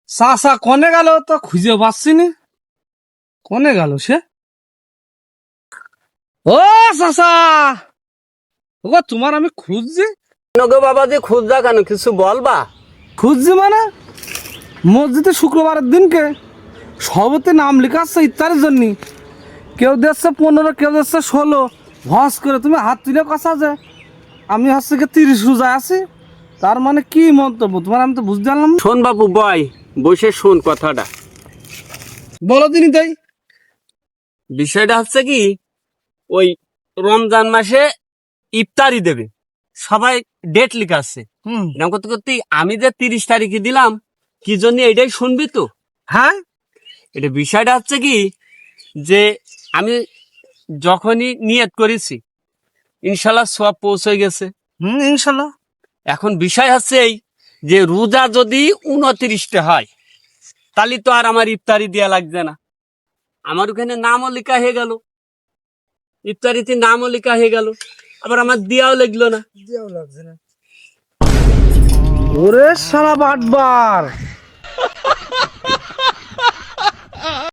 চাচা কনে গেল তো খুঁজে পাচ্ছি নি। কনে গেল সে? ও চাচা, ও তোমার আমি খুঁজছি। গো বাবাজি খুঁজা কেন, কিছু বলবা? খুঁজছি মানে মসজিদে শুক্রবারের দিনকে সবতে নাম লেখা আছে ইফতারের জন্য। কেউ দিচ্ছে 15, কেউ দিচ্ছে 16। হস করে তুমি হাত তুলে কথা যে আমি হচ্ছে কি 30 রোজায় আছি, তার মানে কি মন্তব্য তোমার? আমি তো বুঝতে পারলাম না। শোন বাবু বয়, বসে শোন কথাটা। বলো দিনই তাই। বিষয়টা হচ্ছে কি, ওই রমজান মাসে ইফতারি দেবে, সবাই ডেট লিখা আছে। এরকম করতে করতে আমি যে 30 তারিখে দিলাম, কি জন্য এটাই শুনবি তো? হ্যাঁ, এটা বিষয়টা হচ্ছে কি, যে আমি যখনই নিয়ত করেছি ইনশাল্লাহ সব পৌঁছে গেছে। ইনশাল্লাহ। এখন বিষয় হচ্ছে এই, যে রোজা যদি 29টা হয় তাহলে তো আর আমার ইফতারি দেয়া লাগবে না। আমার ওখানে নামও লেখা হয়ে গেল, ইফতারিতে নামও লেখা হয়ে গেল, আবার আমার দিয়াও লাগলো না। ওরে শালা বাটবার,